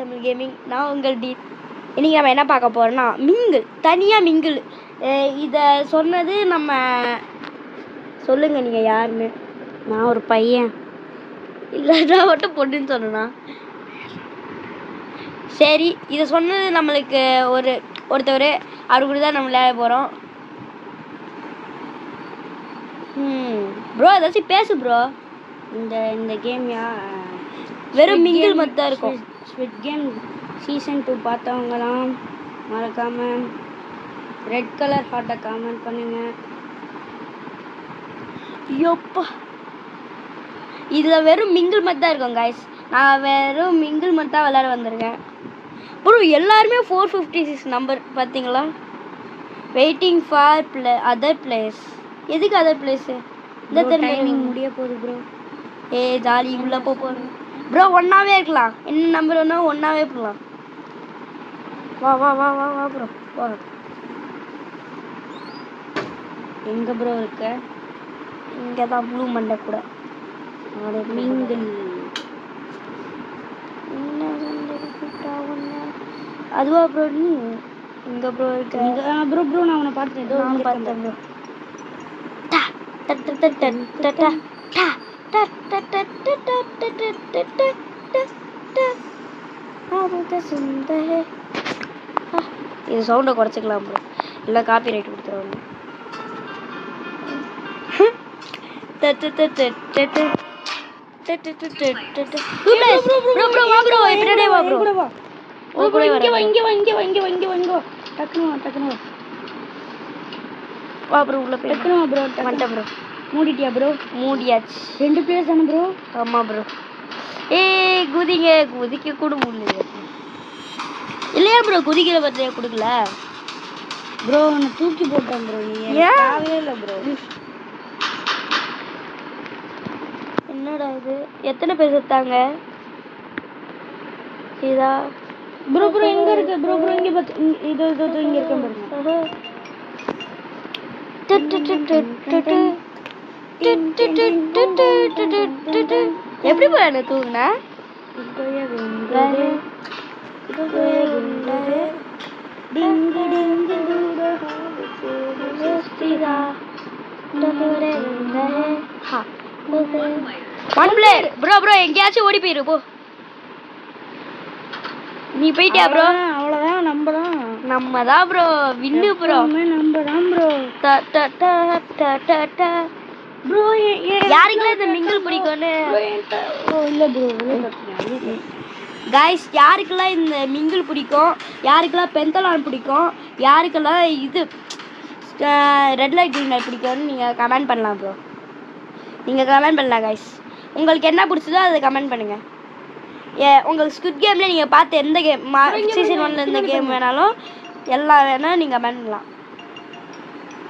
Tamil gaming. நான் உங்கள் D. இன்னைக்கு நம்ம என்ன பார்க்க போறோம்னா மிங்கிள், தனியாக மிங்கிள். இதை சொன்னது நம்ம சொல்லுங்க, நீங்கள் யாருன்னு. நான் ஒரு பையன் இல்லை, நான் மட்டும் பொண்ணுன்னு சொன்னா. சரி, இதை சொன்னது நம்மளுக்கு ஒருத்தவர். அவரு கூட தான் நம்ம விளையாட போகிறோம். ப்ரோ ஏதாச்சும் பேசு ப்ரோ. இந்த கேம் வெறும் மிங்கிள் மட்டும் தான் இருக்கும். ஸ்குவிட் கேம் சீசன் 2 பார்த்தவங்களாம் மறக்காம ரெட் கலர் ஹார்ட்டை காமெண்ட் பண்ணுங்க. ஐயோப்பா, இதில் வெறும் மிங்கிள் மட்டும் தான் இருக்கும் கைஸ். நான் வெறும் மிங்கிள் மட்டும் தான் விளையாட வந்திருக்கேன் ப்ரோ. எல்லாருமே 456 நம்பர் பார்த்தீங்களா? Waiting for other place. எதுக்கு அதர் பிளேஸு? இந்த டைமிங் முடிய போகுது ப்ரோ. ஜாலி உள்ள போகிறோம் ப்ரோ. ஒன்றாவே இருக்கலாம். என்ன நம்பர் ஒன்றா ஒன்றாவே போகலாம். வா வா வா வா வா ப்ரோ வா. எங்கே ப்ரோ இருக்க? இங்கே தான் ப்ளூ மண்டை கூட. மிங்கிள் அதுவா ப்ரோ? நீ இங்கே ப்ரோ இருக்க? ப்ரோ நான் உன்னை பார்த்துட்டேன். நான் பார்த்தேன் ப்ரோ. இது சவுண்டை குறைச்சிக்கலாம் ப்ரோ, இல்லை காப்பி ரைட் கொடுத்துருவாங்க. மூடிட்டியா ப்ரோ? மூடியாச்சு. 2 பிளேஸ் தானே ப்ரோ? ஆமாம் ப்ரோ. குதிக்க கூட முடியல இல்லையா ப்ரோ? குதிக்கிற பத்திரியா கொடுக்கல ப்ரோ. உன்னை தூக்கி போட்டேன் ப்ரோ. நீ இல்லை ப்ரோ. என்னடா இது? எத்தனை பேர் செத்தாங்க? இதா ப்ரோ எங்க இருக்கு ப்ரோ? இங்க பாத்து இது இங்க இருக்க பாருங்க. எப்படி போற தூங்குனா? ப்ரோ எங்கேயாச்சும் ஓடி போயிரு போ. நீ போயிட்டியா ப்ரோ? அவ்வளவுதான். நம்ம தான் ப்ரோ வின்னு ப்ரோ. நம்ம தான் ப்ரோ. ப்ரோ யாருக்கெல்லாம் இந்த மிங்கிள் பிடிக்கும்னு இல்லை ப்ரோ. கைஸ், யாருக்கெல்லாம் இந்த மிங்கிள் பிடிக்கும், யாருக்கெல்லாம் பென்தலான் பிடிக்கும், யாருக்கெல்லாம் இது ரெட் லைட் க்ரீன் லைட் பிடிக்கும்னு நீங்கள் கமெண்ட் பண்ணலாம் ப்ரோ. நீங்கள் கமெண்ட் பண்ணலாம் கைஸ். உங்களுக்கு என்ன பிடிச்சதோ அதை கமெண்ட் பண்ணுங்கள். உங்களுக்கு ஸ்குவிட் கேமில் நீங்கள் பார்த்து எந்த கேம் சீசன் 1 எந்த கேம் வேணாலும் எல்லாம் வேணால் நீங்கள் கமெண்ட் பண்ணலாம்.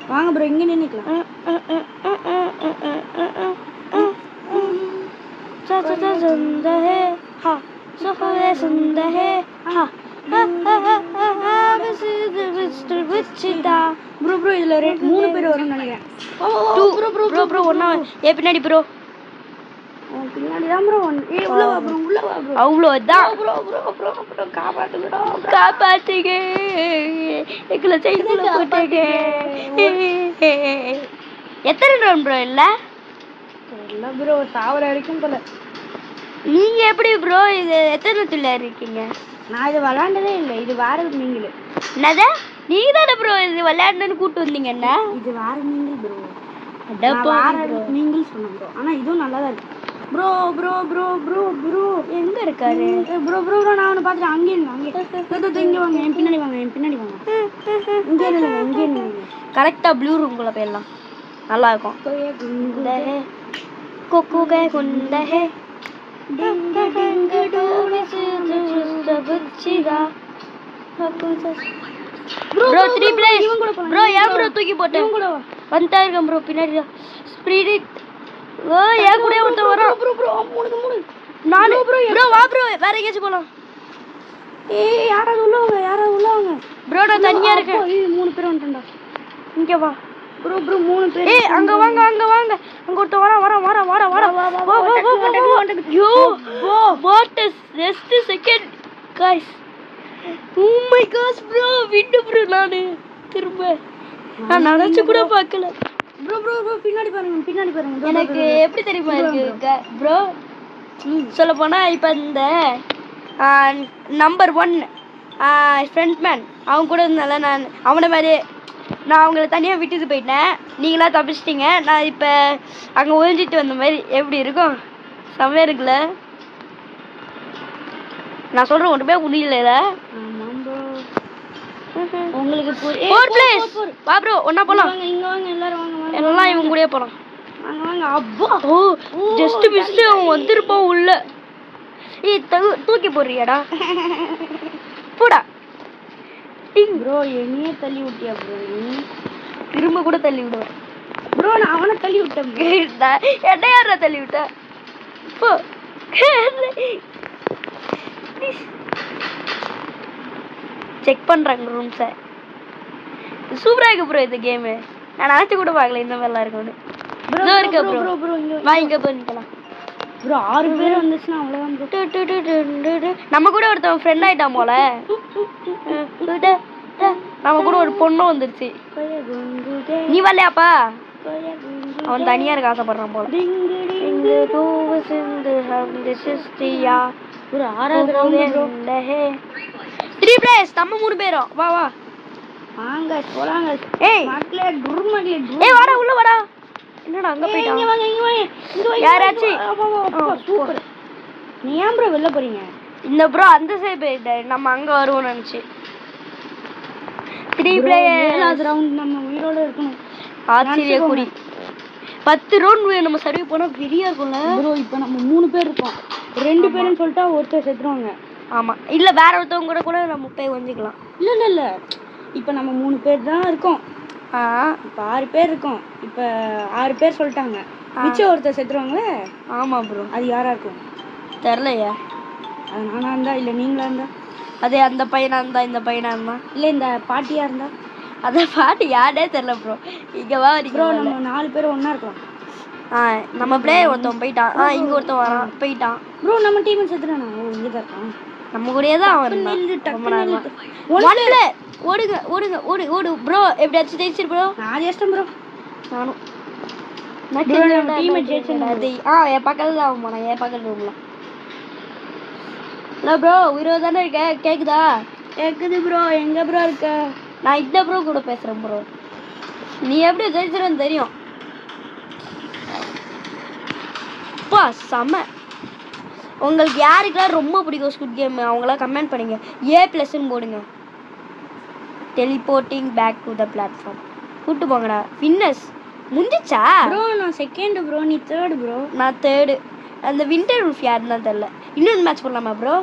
வாங்க ப்ரோ, இங்கே நின்றுக்கலாம். ப்ரோ இதுல 3 பேர் வரும்னு நினைக்கிறேன். ப்ரோ ஒண்ணா பின்னாடி ப்ரோ. பின்னாடி தான் ப்ரோ. உள்ள வா ப்ரோ. அவ்வளோதான் ப்ரோ காப்பாத்துங்க. எங்களை செய்து போட்டீங்க. எத்தனை ரவுண்ட் ப்ரோ? இல்லை ப்ரோ, சாவர வரைக்கும் போல. நீங்க எப்படி ப்ரோ இது எத்தனை துள்ள இருக்கீங்க? நான் இது விளையாண்டதே இல்லை. இது வேற மிங்கிள். என்னது? நீங்க தானே ப்ரோ இது விளையாடணும்னு கூட்டு வந்தீங்க. என்ன இது வேற மிங்கிள் ப்ரோ? வேற மிங்கிள் சொன்னேன் ப்ரோ. ஆனா இதுவும் நல்லா தான் இருக்கு ப்ரோ. எங்க இருக்காரு ப்ரோ? நான் அவனை பார்த்துட்டு அங்கே இங்கே வாங்க. என் பின்னாடி வாங்க. இங்கே கரெக்டா ப்ளூ ரூம்குள்ள போயிடலாம். நல்லா இருக்கும். கொக்குகை குண்டகை ப்ரோ 3 பிளேஸ் ப்ரோ. ஏன் ப்ரோ தூக்கி போட்டேன்? வந்துட்டா இருக்கேன் ப்ரோ. பின்னாடி ஸ்பிரிட் ஏன் கூட ஒருத்தர் வரான் ப்ரோ. 3 நானு ப்ரோ. வா ப்ரோ, வேற எங்கேயாச்சும் போலாம். யாராவது உள்ள வாங்க ப்ரோ. நான் தனியா இருக்கேன். 3 பேர் வந்துட்டா. இங்க வா ப்ரோ 3 பேர். அங்க வாங்க. அங்க ஒருத்தர் வரான். Yo what is just second. guys. Oh my gosh bro, விட்டு bro நானு திரும்ப நான் நினைச்சு கூட பார்க்கல. ப்ரோ ப்ரோ ப்ரோ பின்னாடி பாருங்க. எனக்கு எப்படி தெரியுமா இருக்கு ப்ரோ, சொல்ல போனா இப்போ இந்த நம்பர் 1 ஃப்ரெண்ட்மேன் அவன் கூட இருந்தால நான் அவனை மாதிரி நான் அவங்கள தனியாக விட்டுட்டு போயிட்டேன். நீங்களா தப்பிச்சிட்டிங்க. நான் இப்போ அங்கே ஒழிஞ்சிட்டு வந்த மாதிரி எப்படி இருக்கும்? செம்மையாக இருக்குல்ல? நான் சொல்கிறேன் ஒன்றுமே முடியல. உங்களுக்கு 4 பிளேஸ் வா ப்ரோ, ஒன்றா போகலாம். இங்கே வாங்க எல்லாரும் வாங்க. எல்லாம் இவங்க கூடயே போகலாம். வாங்க. அப்பா ஓ ஜஸ்ட் மிஸ் அவன் வந்திருப்பான் உள்ள. ஏய் தூக்கி போடுறியாடா போடா. ப்ரோ என்னையே தள்ளி விட்டியா ப்ரோ? நீ திரும்ப கூட தள்ளி விடுவேன் ப்ரோ. நான் அவனை தள்ளி விட்டேன். என்ன யாரா தள்ளி விட்ட? போ செக் பண்றாங்க ரூம்ஸை. சூப்பரா இருக்கு ப்ரோ இந்த கேமு. நான் நினைச்சு கூட பார்க்கல இந்த மாதிரிலாம் இருக்கும்னு. இதோ இருக்கு ப்ரோ. வா இங்க போய் நிக்கலாம் ப்ரோ. 6 பேர் வந்துச்சுன்னா அவ்வளோதான் ப்ரோ. நம்ம கூட ஒருத்தன் ஃப்ரெண்ட் ஆயிட்டான் போல. நம்ம கூட ஒரு பொண்ணும் வந்துருச்சு. நீ வரலையாப்பா? அவன் தனியா இருக்க ஆசைப்படுறான் போல. ஒரு 6வது ரவுண்ட் ப்ரோ. 3 பிளேஸ் நம்ம 3 பேரும். வா வா வாங்க போலாங்க. ஏய் மக்களே துர்மகளே. ஏய் வாடா உள்ள வாடா. என்னடா அங்க போய்ட்டான்? இங்க வாங்க. யாராச்சி? சூப்பர். நீ ஏன் ப்ரோ வெளில போறீங்க? இந்த ப்ரோ அந்த சைடு போயிட்டாரு. நம்ம அங்க வருவோம்னு நினைச்சு. 3 பிளேயர். 7வது ரவுண்ட் நம்ம உயிரோட இருக்கணும். ஆச்சரிய குறி. 10 ரவுண்ட் நம்ம சர்வே போனா வெறியா இருக்கும்ல ப்ரோ. இப்போ நம்ம 3 பேர் இருக்கோம். 2 பேர்னு சொல்லிட்டா ஒருத்தர் செத்துருவாங்க. ஆமா இல்ல வேற ஒருத்தவங்க கூட நம்ம போய் ஒஞ்சிக்கலாம். இல்ல இப்போ நம்ம 3 பேர் தான் இருக்கோம். இப்போ 6 பேர் இருக்கோம். இப்போ 6 பேர் சொல்லிட்டாங்க. மிச்சம் ஒருத்தர் செத்துருவாங்களே. ஆமா ப்ரோ. அது யாரா இருக்கும் தெரியலையா? அது நானா இருந்தா இல்ல நீங்களா இருந்தா? அதே அந்த பையனா இருந்தா இந்த பையனா இருந்தா இல்ல இந்த பாட்டியா இருந்தா? அந்த பாட்டி யாரே தெரியல ப்ரோ. இங்க வா ப்ரோ. நம்ம 4 பேர் ஒண்ணா இருக்கலாம். நம்ம பிளேயர் ஒருத்தன் போயிட்டான். இங்க ஒருத்தன் வரான் போயிட்டான் ப்ரோ. நம்ம டீம் செத்துறானா? ஓ இங்க தான் இருக்கான். நம்ம கூடயே தான் அவன் இருந்தான். ஓடு ப்ரோ. எப்படியாச்சும் ஜெயிச்சிரு ப்ரோ. நான் ஜெயிச்சிட்டேன் ப்ரோ. நானும் டீம் ஜெயிச்சிட்டேன். என் பக்கத்துல தான் அவன் போனான். என் பக்கத்துல ரூம்ல. ஹலோ ப்ரோ உயிரோட தானே இருக்க? கேக்குதா? கேக்குது ப்ரோ. எங்க ப்ரோ இருக்க? நான் இந்த ப்ரோ கூட பேசுறேன் ப்ரோ. நீ எப்படி ஜெயிச்சிருன்னு தெரியும். பா செம. உங்களுக்கு யாருக்கெல்லாம் ரொம்ப பிடிக்கும் ஸ்குட் கேம் அவங்களாம் கமெண்ட் பண்ணுங்க. A+ன்னு போடுங்க. Teleporting back to the platform. கூட்டு போங்கடா. வின்னர்ஸ் முடிஞ்சிச்சா ப்ரோ? நான் செகண்ட் ப்ரோ. நீ தேர்ட் ப்ரோ. நான் தேர்டு. அந்த வின்டர் உல்ஃப் யாருன்னு தான் தெரியல. இன்னொரு மேட்ச் போடலாமா ப்ரோ?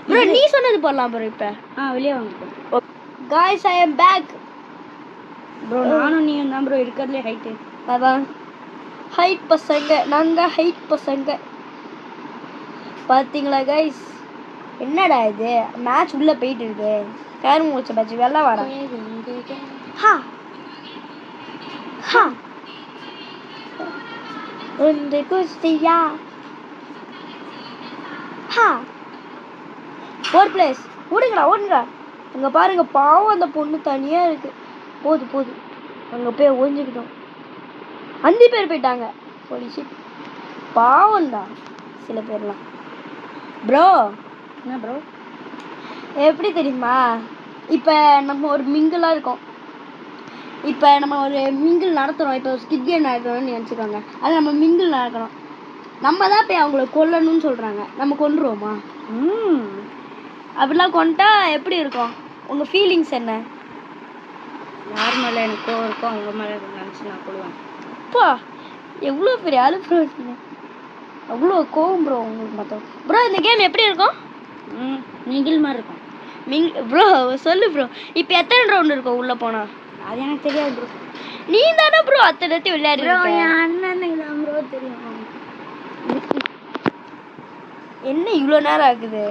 ப்ரோ நீ சொன்னது போடலாம் ப்ரோ. இப்போ வெளியே வாங்க. Guys I am back bro. நானும் நீயும் தான் ப்ரோ இருக்கிறதுலே ஹைட்டு. அதான் ஹைட் பசங்க. நாங்கள் ஹைட் பசங்க. பார்த்தீங்களா கைஸ்? என்னடா இது மேட்ச் உள்ளே போயிட்டு இருக்கு. கேரம் முடிச்ச மேட்ச் வெளில வர. ஹா ஹா உண்டு குஸ்தியா. ஹா 4 பிளேஸ். ஓடுங்கடா. அங்கே பாருங்க பாவம் அந்த பொண்ணு தனியாக இருக்கு. போது அங்கே போய் ஒழிஞ்சுக்கிட்டோம். 5 பேர் போயிட்டாங்க. போலீஸ் பாவம்டா சில பேர்லாம். ப்ரோ என்ன ப்ரோ? எப்படி தெரியுமா? இப்போ நம்ம ஒரு மிங்கிளாக இருக்கோம். இப்போ நம்ம ஒரு மிங்கிள் நடத்துகிறோம். இப்போ ஸ்கிட் கேம் நடக்கிறோம்னு நினச்சிக்கோங்க. அது நம்ம மிங்கிள் நடக்கிறோம். நம்ம தான் போய் அவங்கள கொல்லணும்னு சொல்கிறாங்க. நம்ம கொன்றுவோமா? அப்படிலாம் கொண்டா எப்படி இருக்கும்? உங்கள் ஃபீலிங்ஸ் என்ன? யார் மேலே எனக்கு கோவம் இருக்கும் அவங்க மேலே நினச்சி நான் கொள்வேன். அப்பா எவ்வளோ பெரிய ஆளு ப்ரோ இருக்கீங்க. அவ்வளோ கோவம் ப்ரோ உங்களுக்கு மொத்தம். ப்ரோ இந்த கேம் எப்படி இருக்கும்? மிங்கிள் மாதிரி இருக்கும். ப்ரோ சொல்லு ப்ரோ. இப்போ எத்தனை ரவுண்ட் இருக்கும் உள்ளே போனால்? அது எனக்கு தெரியாது ப்ரோ. நீ தானே ப்ரோ அத்தனை விளையாடு. என் அண்ணனுக்கு தான் ப்ரோ தெரியும். என்ன இவ்வளோ நேரம் ஆகுது?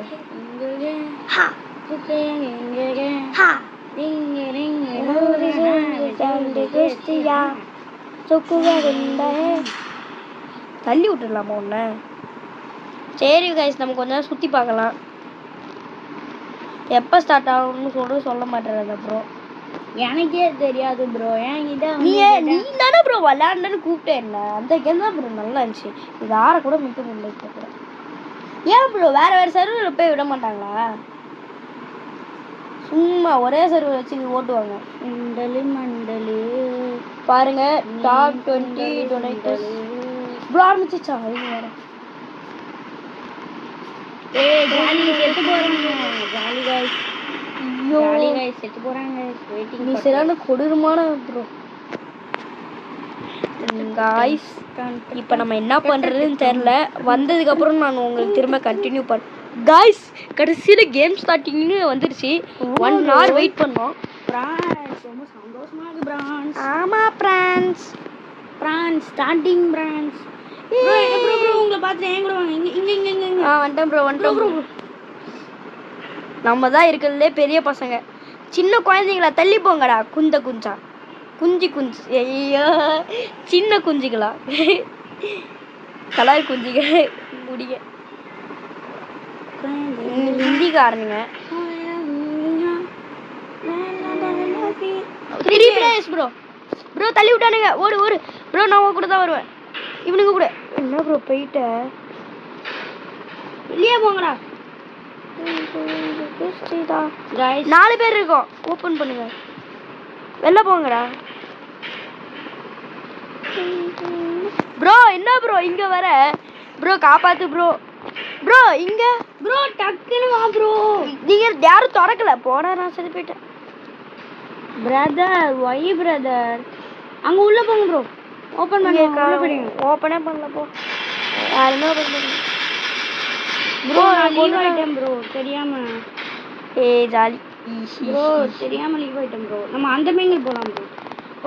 தள்ளி விட்டுடலாமா ஒன்று? சரி கைஸ் நம்ம கொஞ்சம் நேரம் சுற்றி பார்க்கலாம். எப்போ ஸ்டார்ட் ஆகும்னு சொல்ல மாட்டேறது ப்ரோ. எனக்கே தெரியாது ப்ரோ. என்கிட்ட நீ தானே ப்ரோ விளையாண்டன்னு கூப்பிட்டேன். என்ன அந்த கேம் தான் ப்ரோ நல்லா இருந்துச்சு. இது ஆற கூட மிக்க முடியல இப்போ கூட. ஏன் ப்ரோ வேறு சர்வரில் போய் விட மாட்டாங்களா? சும்மா ஒரே சர்வர் வச்சு ஓட்டுவாங்க. மண்டலு பாருங்க டாப் 20 டொனேட்டர்ஸ் ப்ரோ ஆரம்பிச்சிச்சா? இது வேறு ஜாலி செத்து போறாங்க. Jolly guys. ஐயோ ஜாலி गाइस செத்து போறாங்க. வெயிட்டிங். நீ சரியான கொடூரமான ப்ரோ. गाइस இப்போ நம்ம என்ன பண்றதுன்னு தெரியல. வந்ததுக்கு அப்புறம் நான் உங்களுக்கு திரும்ப கண்டினியூ गाइस கடைசியில கேம் ஸ்டார்டிங்னு வந்துருச்சு. 1 hour வெயிட் பண்ணோம். பிரான்ஸ் ரொம்ப சந்தோஷமா இருக்கு பிரான்ஸ். ஆமா France starting France. Bro bro உங்களை பார்த்து என் கூட வாங்க. இங்க வந்துட்டேன் ப்ரோ. நம்ம தான் இருக்கிறதுலே பெரிய பசங்க. சின்ன குழந்தைங்களா தள்ளி போங்கடா. குஞ்சா குஞ்சு ஐயோ சின்ன குஞ்சுகளா கலர் குஞ்சுகள் முடிய ஹிந்திக்காரனுங்க. 3 players ப்ரோ தள்ளி விட்டானுங்க. ஓடு ப்ரோ. நான் கூட தான் வருவேன். இவனுங்க கூட என்ன ப்ரோ போயிட்ட வெளியே போங்கடா. 4 பேர் இருக்கோம். ஓப்பன் பண்ணுங்க. வெளில போங்கடா ப்ரோ. என்ன ப்ரோ இங்க வர ப்ரோ? காப்பாத்து ப்ரோ. இங்க ப்ரோ டக்குன்னு வா ப்ரோ. நீங்க யாரும் திறக்கல. போடா நான் சரி போயிட்டேன். பிரதர் ஒய் பிரதர் அங்க உள்ள போங்க ப்ரோ. ஓபன் பண்ணுங்க. உள்ள போடுங்க. ஓபனே பண்ணல போ. யாருமே ஓபன் பண்ணல ப்ரோ. நான் லீவ் ஆயிட்டேன் ப்ரோ தெரியாம. ஜாலி ப்ரோ தெரியாம லீவ் ஆயிட்டேன் ப்ரோ. நம்ம அந்த மீங்கல் போலாம் ப்ரோ.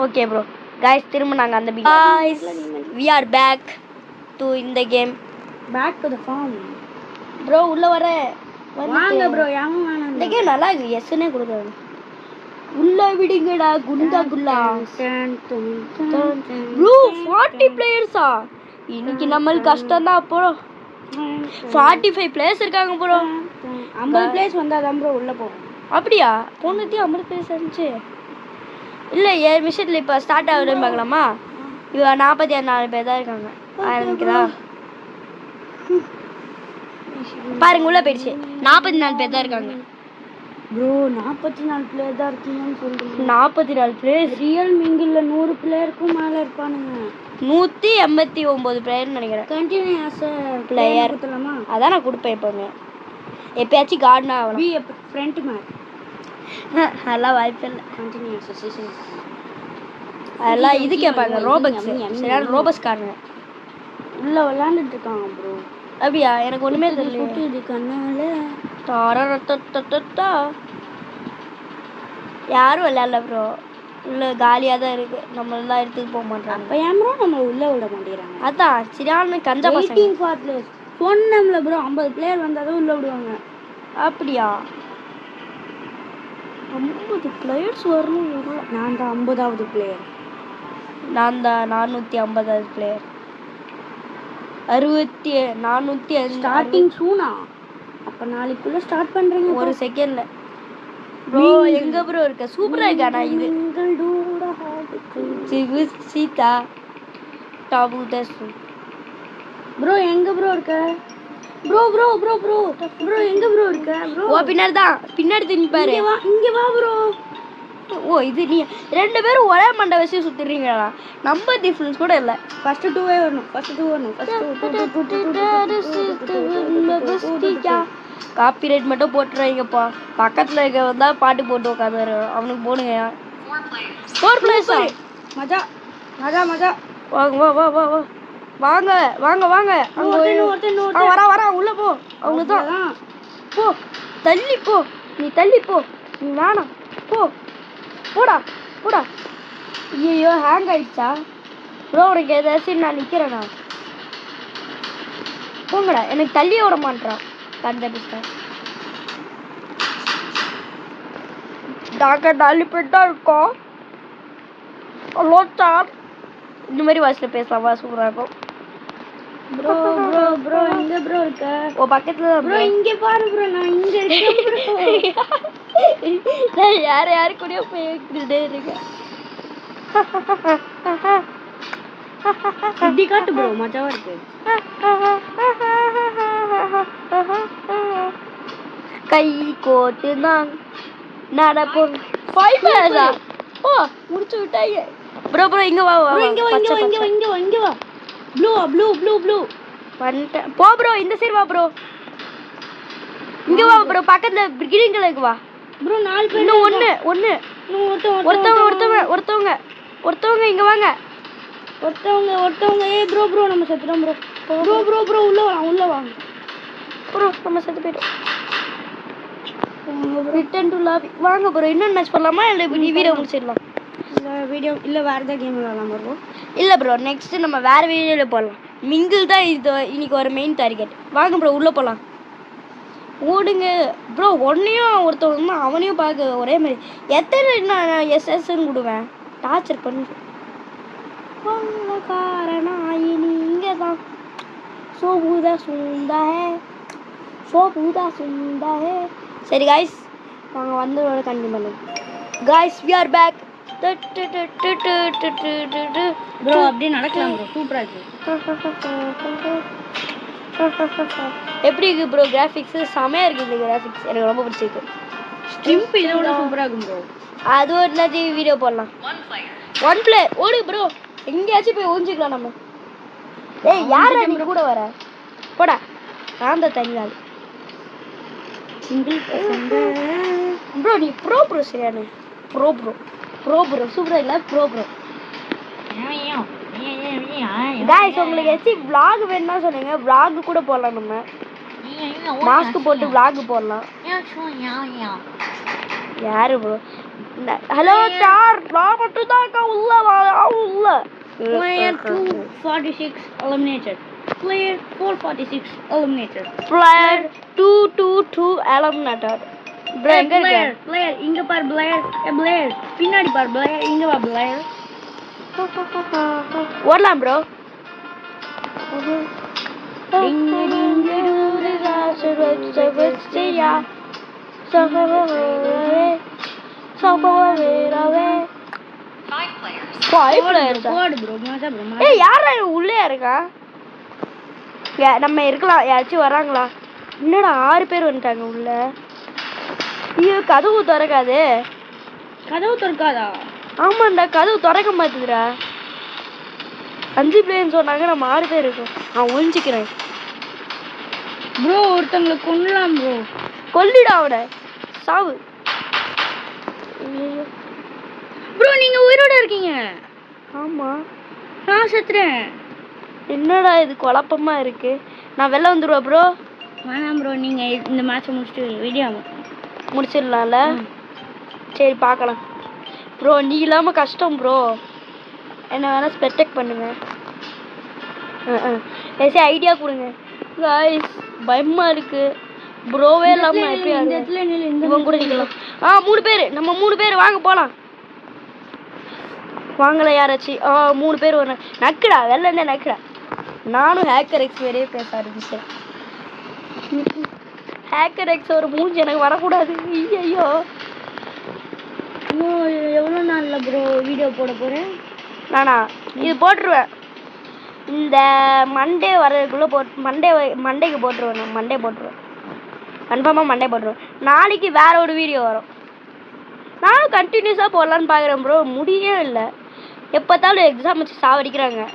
Okay bro. गाइस திரும்ப நாங்க அந்த guys we are back to in the game. back to the farm bro. உள்ள வர வாங்க ப்ரோ. யாரும் வாங்க. இந்த கேம் நல்லா இருக்கு. எஸ்னே கொடுங்க. உள்ள விடுங்கடா குண்டா குல்லா. ப்ரோ 40 பிளேயர்ஸா? இன்னைக்கு நம்மளுக்கு கஷ்டம் தான் ப்ரோ. 45 பிளேயர்ஸ் இருக்காங்க ப்ரோ. 50 பிளேயர்ஸ் வந்தா தான் ப்ரோ உள்ள போவோம். அப்படியா? போனதே 50 பிளேயர்ஸ் இருந்துச்சு. இல்லை ஏழு விஷயத்தில் இப்போ ஸ்டார்ட் ஆகுதுன்னு பார்க்கலாமா? இவ 44 பேர் தான் இருக்காங்க. ஆரம்பிக்கிறா பாருங்க. உள்ள போயிடுச்சு. 44 பேர் தான் இருக்காங்க ப்ரோ. 44 பிளேயர் தான் இருக்கீங்கன்னு சொல்றீங்க? 44 பிளேயர். ரியல் மிங்கில்ல 100 பிளேயருக்கும் மேல இருப்பானுங்க. 189 பிளேயர்னு நினைக்கிறேன். கண்டினியூ ஆஸ் a பிளேயர் கொடுத்தலாமா? அதான் நான் கொடுப்பேன். எப்போவுமே எப்பயாச்சும் கார்டனா ஆகணும். பி ஃப்ரண்ட் மேன் அதெல்லாம் வாய்ப்பு இல்லை. Continue as a season. அதெல்லாம் இது கேட்பாங்க. ரோபக்ஸ் சரியான ரோபக்ஸ் காரங்க உள்ள விளையாண்டுட்டு இருக்காங்க ப்ரோ. அப்படியா? எனக்கு ஒண்ணுமே தெரியல. இது கண்ணால யாரும் விளையாடல ப்ரோ. உள்ள காலியா தான் இருக்கு. நம்ம எல்லாம் எடுத்துட்டு போக மாட்டாங்க. அப்ப ஏன் ப்ரோ நம்ம உள்ள விட மாட்டேங்கிறாங்க? அதான் சரியான கஞ்ச பசங்க. வெயிட்டிங் ஃபார் பிளேயர்ஸ் சொன்னோம்ல ப்ரோ. 50 பிளேயர் வந்தாதான் உள்ள விடுவாங்க. அப்படியா? 50 பிளேயர்ஸ் வரணும். நான் தான் 50வது பிளேயர். நான் தான் 450வது பிளேயர். 450 ஸ்டார்டிங் சூனா. அப்ப நாளைக்குள்ள ஸ்டார்ட் பண்றீங்க. ஒரு செகண்ட்ல ப்ரோ. எங்க ப்ரோ இருக்க? சூப்பரா இருக்கா? நான் இது சீதா டாபு தஸ் ப்ரோ. எங்க ப்ரோ இருக்க? Bro bro bro bro bro எங்க ப்ரோ இருக்க ப்ரோ? ஓ பின்னாடி தான். பின்னாடி திரும்பி பாரு. இங்க வா ப்ரோ. ஓ இது நீ 2 பேரும் ஒரே மண்டை வச்சு சுத்திடுறீங்களா? நம்பர் டிஃபரன்ஸ் கூட இல்லை. ஃபர்ஸ்ட் 2 வரணும். ஃபர்ஸ்ட் 2 வரணும். காப்பிரைட் மட்டும் போட்டுறாங்கப்பா. பக்கத்துல இருக்க வந்தா பாட்டு போட்டு உட்காந்து அவனுக்கு போடுங்க. 4 பிளேயர்ஸ். மஜா மஜா மஜா. வாங்க வா வா வா வா வாங்க வாங்க வாங்க. வரா உள்ள போ. அவங்க தான் போ. தள்ளி போ. நீ தள்ளி போ. நீ வேணாம் போ. போடா போடா. ஐயோ ஹேங் ஆயிடுச்சா ப்ரோ? உனக்கு ஏதாச்சும் நான் நிற்கிறேண்ணா. போங்கடா. எனக்கு தள்ளி விட மாட்டேறான். கண்ட பிஸ்தான் டாக்டர் தள்ளி போயிட்டா இருக்கோம். Hello sir. இந்த மாதிரி வாய்ஸில் பேசலாமா? சூப்பராக இருக்கும். ப்ரோ ப்ரோ ப்ரோ எங்க ப்ரோ இருக்க? ஓ பக்கத்துல ப்ரோ இங்க பாரு ப்ரோ, நான் இங்க இருக்கேன் ப்ரோ. நான் யாரு கூடயோ போய்கிட்டே இருக்கேன். இப்படி காட்டு ப்ரோ, மஜாவா இருக்கு. கை கோட்டு தான் நடப்போம். 5 பிளேயர்ஸா? ஓ முடிச்சு விட்டாங்க. ப்ரோ ப்ரோ இங்க வா வா. ப்ரோ இங்க வா இங்க வா இங்க வா இங்க வா இங்க வா. Blue blue blue blue. வந்துட்டேன். போ ப்ரோ இந்த சைடு வா ப்ரோ. இங்க வா ப்ரோ, பக்கத்துல கிரீன் கலருக்கு வா. ப்ரோ 4 பேர். இன்னும் ஒண்ணு. ஒருத்தவங்க இங்க வாங்க. ஒருத்தவங்க ஏய் ப்ரோ ப்ரோ நம்ம செத்துறோம் ப்ரோ. ப்ரோ ப்ரோ ப்ரோ உள்ள வா. ப்ரோ நம்ம செத்து போய்ட்டோம். Return to lobby. வாங்க ப்ரோ, இன்னொரு மேட்ச் பண்ணலாமா இல்ல வீடியோ முடிச்சிடலாம்? இல்ல வேற ஏதாவது கேம் விளையாடலாம் ப்ரோ. இல்ல ப்ரோ, நெக்ஸ்ட் நம்ம வேற வீடியோல போடலாம். மிங்கிள் தான் இது இன்னைக்கு ஒரு மெயின் டார்கெட். வாங்க ப்ரோ உள்ள போலாம். ஓடுங்க ப்ரோ. ஒருத்தவங்க அவனையும் பார்க்க ஒரே மாதிரி. எத்தனை நான் எஸ்எஸ்ன்னு விடுவேன், டார்ச்சர் பண்ணு. காரணாயினி இங்கே தான். சோபுதா சுந்தா ஹே. சரி காய்ஸ், நாங்கள் வந்ததோட கண்டினியூ பண்ணுவோம். Guys we are back. Bro அப்படியே நடக்கலாம் ப்ரோ, சூப்பரா இருக்கு. எப்படி இருக்கு ப்ரோ கிராஃபிக்ஸ்? செமையா இருக்கு இந்த கிராஃபிக்ஸ், எனக்கு ரொம்ப பிடிச்சிருக்கு. ஸ்ட்ரிம்ப் இதோட சூப்பரா இருக்கும் ப்ரோ. அது ஒரு நாளைக்கு வீடியோ போடலாம். ஒன் பிளேயர் ஓடு ப்ரோ, எங்கேயாச்சும் போய் ஒழிஞ்சிக்கலாம் நம்ம. ஏய் யாரா நீ கூட வர? போடா, நான் தான் தனியாள். சிங்கிள் ப்ரோ நீ ப்ரோ சரியான ப்ரோ சூப்பரா இல்ல? ப்ரோ गाइस உங்களுக்கு ஏச்சி vlog வேணும்னா சொல்லுங்க, vlog கூட போடலாம். நம்ம மாஸ்க் போட்டு vlog போடலாம். யாரு ப்ரோ? ஹலோ ஸ்டார், நான் மட்டும் தான் உள்ள உள்ள. Player 246 eliminated. Player 446 eliminated. Player 222 eliminated. Bro எங்க இருக்க? Player இங்க பார் Blair. Blair பின்னாடி பார் Blair. இங்க வா Blair. ஓடலாம் ப்ரோ. யாரா உள்ளே இருக்கா? நம்ம இருக்கலாம், யாராச்சும் வராங்களா? என்னடா 6 பேர் வந்துட்டாங்க உள்ள. ஐயோ கதவு திறக்காது. கதவு திறக்காதா? ஆமாண்டா, கதவு திறக்க மாட்டேதுடா. 5 பிளேயர்னு சொன்னாங்க, நம்ம 6 பேர் இருக்கோம். நான் ஒழிஞ்சிக்கிறேன் ப்ரோ. ஒருத்தங்களை கொல்லலாம் ப்ரோ. கொல்லிடா அவனை, சாவு. ப்ரோ நீங்க உயிரோட இருக்கீங்க? ஆமா நான் செத்துறேன். என்னடா இது குழப்பமா இருக்கு. நான் வெளில வந்துடுவேன் ப்ரோ. வேணாம் ப்ரோ, நீங்க இந்த மேட்சை முடிச்சுட்டு வீடியோ முடிச்சிடலாம்ல? சரி பார்க்கலாம் ப்ரோ. நீ இல்லாமல் கஷ்டம் ப்ரோ. என்ன வேணால் ஸ்பெக்டேட் பண்ணுங்க. ஏசி ஐடியா கொடுங்க காய்ஸ். பயமாக இருக்கு. ப்ரோவே இல்லாமல் நான் எப்படி இவங்க கூட நிற்கலாம்? 3 பேர், நம்ம 3 பேர் வாங்க போகலாம். வாங்கல யாராச்சும்? 3 பேர் ஒரு நக்குடா, வெளில என்ன நக்குடா. நானும் ஹேக்கர் எக்ஸ் வேறே பேச ஆரம்பிச்சேன். ஹேக்கர் எக்ஸ் ஒரு மூஞ்சி எனக்கு வரக்கூடாது. ஐயோ இன்னும் எவ்வளோ நாளில் ப்ரோ வீடியோ போட போகிறேன்? நானா இது போட்டுருவேன். இந்த மண்டே வரதுக்குள்ளே மண்டேக்கு போட்டுருவேன். நான் மண்டே போட்டுருவேன், கன்ஃபார்மாக மண்டே போட்டுருவேன். நாளைக்கு வேற ஒரு வீடியோ வரும். நானும் கண்டினியூஸாக போடலான்னு பார்க்குறேன் ப்ரோ, முடியே இல்லை. எப்போத்தாலும் எக்ஸாம் வச்சு சாவடிக்கிறாங்களா?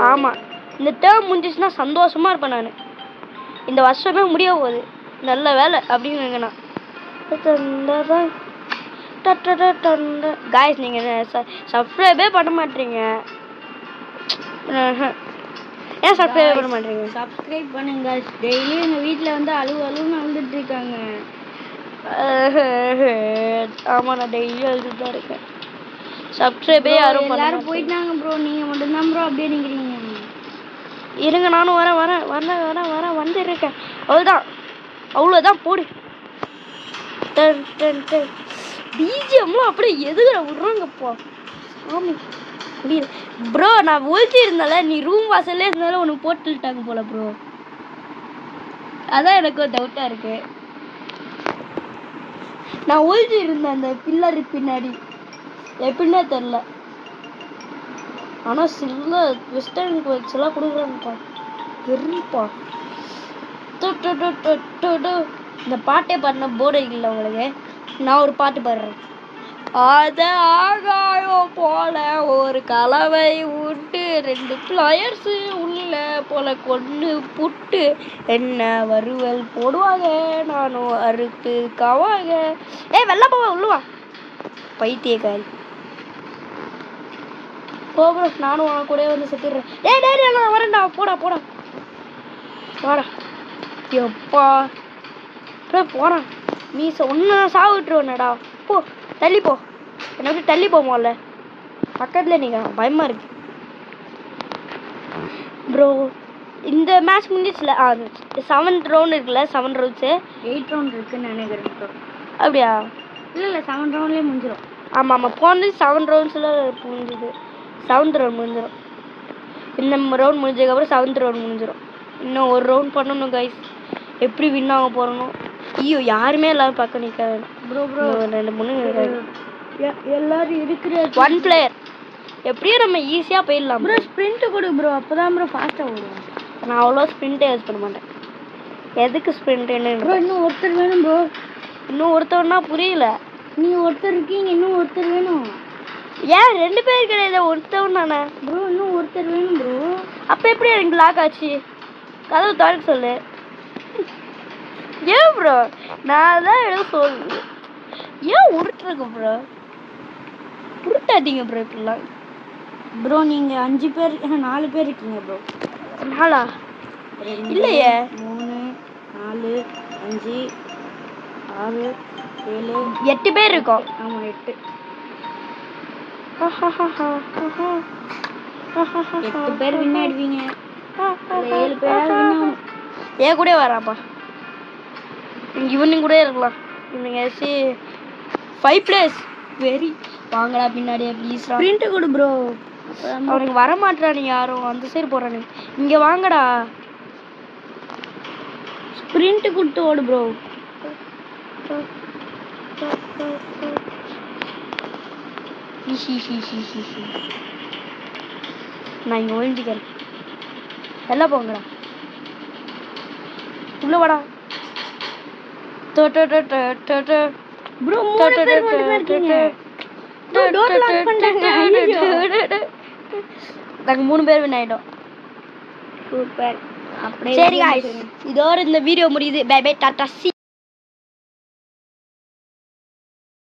ஆமாம், இந்த டேர்ம் முடிஞ்சிச்சுன்னா சந்தோஷமாக இருப்பேன் நான். இந்த வருஷமே முடிய போகுது, நல்ல வேலை அப்படின்னு நான். காய்ஸ் நீங்கள் சப்ஸ்கிரைபே பண்ண மாட்டீங்க. ஏன் சப்ஸ்கிரைப் பண்ண மாட்டீங்க? சப்ஸ்கிரைப் பண்ணுங்க. டெய்லி எங்கள் வீட்டில் வந்து அழுவுன்னு அழுதுட்டு இருக்காங்க. ஆமாம், நான் டெய்லி அழுதுட்டு தான் இருக்கேன். சப்ஸ்கிரைபே யாரும் எல்லாரும் போயிட்டாங்க ப்ரோ. நீங்கள் மட்டும்தான் ப்ரோ அப்படியே நிற்கிறீங்க. இருங்க, நானும் வரேன் வந்துருக்கேன். அவ்வளோதான் போடு. பிஜிஎம்லாம் அப்படியே எதுக்குற விட்றாங்கப்பா. சாமி முடியல ப்ரோ. நான் ஒழிச்சு இருந்தால நீ ரூம் வாசல்ல இருந்தாலும் உனக்கு போட்டுட்டாங்க போல ப்ரோ. அதான் எனக்கு ஒரு டவுட்டா இருக்கு. நான் ஒழிச்சு இருந்தேன் அந்த பில்லரு பின்னாடி எப்படின்னே தெரில. ஆனால் சில வெஸ்டர்ன் கோயில்ஸ் எல்லாம் கொடுக்குறாங்கப்பா வெறுப்பா. இந்த பாட்டே பாடின போர்டு இல்லை உங்களுக்கு. நான் ஒரு பாட்டு பாடுறேன். அத ஆகாயம் போல ஒரு கலவை விட்டு 2 பிளேயர்ஸ் உள்ள போல கொண்டு புட்டு என்ன வறுவல் போடுவாங்க நானும் அறுத்து கவாங்க. வெள்ள போவா உள்ளுவா பைத்தியக்காரி. போகிற நானும் உன கூட வந்து செத்துடுறேன். டேய் நான் வரேன்டா. போடா வாடா. எப்பா போறான் நீ ஒன்னு சாவிட்டுருவனடா. போ தள்ளி போ. என்னை விட்டு தள்ளி போமோல பக்கத்துல நீங்க பயமா இருக்கு ப்ரோ. இந்த மேட்ச் முடிஞ்சிச்சுல 7 ரவுண்ட் இருக்குல்ல. 7 ரவுண்ட்ஸு 8 ரவுண்ட் இருக்குன்னு நினைக்கிறேன் ப்ரோ. அப்படியா? இல்லை 7 ரவுண்ட்லேயே முடிஞ்சிடும். ஆமாம் போனது 7 ரவுண்ட்ஸில் முடிஞ்சுது. 7th ரவுண்ட் முடிஞ்சிடும். இந்த ரவுண்ட் முடிஞ்சதுக்கப்புறம் 7th ரவுண்ட் முடிஞ்சிடும். இன்னும் ஒரு ரவுண்ட் பண்ணணும் கைஸ். எப்படி வின் ஆக போகிறோம். ஐயோ யாருமே எல்லாரும் பக்கம் நிற்க வேணும் ப்ரோ. 2 3 எல்லாரும் இருக்கிற 1 பிளேயர் எப்படியும் நம்ம ஈஸியாக போயிடலாம் ப்ரோ. ஸ்ப்ரிண்ட் கொடு ப்ரோ. அப்போ தான் ப்ரோ ஃபாஸ்ட்டாக ஓடுவோம். நான் அவ்வளோ ஸ்ப்ரிண்ட்டே யூஸ் பண்ண மாட்டேன். எதுக்கு ஸ்ப்ரிண்ட்டுன்னு ப்ரோ. இன்னும் ஒருத்தர் வேணும் ப்ரோ. இன்னும் ஒருத்தவனா புரியல. நீ ஒருத்தர் இருக்கீங்க, இன்னும் ஒருத்தர் வேணும். ஏன் 2 பேர் கிடையாது ஒருத்தவன் தானே ப்ரோ. இன்னும் ஒருத்தர் வேணும் ப்ரோ. அப்போ எப்படி எனக்கு லாக் ஆச்சு? கதவு தவிர சொல்லு. ஏன் ப்ரோ நான் தான் எதுவும் சொல்லு. ஏன் உருட்டுருக்கு ப்ரோ? உருட்டாதீங்க ப்ரோ இப்படிலாம். ப்ரோ நீங்கள் 5 பேர் 4 பேர் இருக்கீங்க ப்ரோ. நாளா? இல்லையே. 3 4 5 6 7 8 பேர் இருக்கோம். ஆமாம் 8. 8 பேர் வின் ஆயிடுவீங்க. 7 பேராவது வின் ஆகும். ஏன் கூட வராப்பா. இவனுங்க கூட இருக்கலாம். இவனுங்க 5 பிளேஸ் வெரி வாங்கடா பின்னாடியே ப்ளீஸ். பிரிண்ட் கொடு ப்ரோ. அவனுக்கு வர மாட்டானுங்க யாரும். அந்த சைடு போறானுங்க. இங்க வாங்கடா. ஸ்பிரிண்ட் கொடுத்து ஓடு ப்ரோ. நான் இங்க ஒழிஞ்சுக்கிறேன். எல்லாம் போங்கடா. உள்ள வாடா. ப்ரோ 3 பேர் மட்டும் இருக்கீங்க. டோர் லாக் பண்ணிட்டாங்க. நாங்க 3 பேர் வின் ஆயிட்டோம். சூப்பர். அப்படியே சரி गाइस இதோட இந்த வீடியோ முடியுது. Bye bye Tata.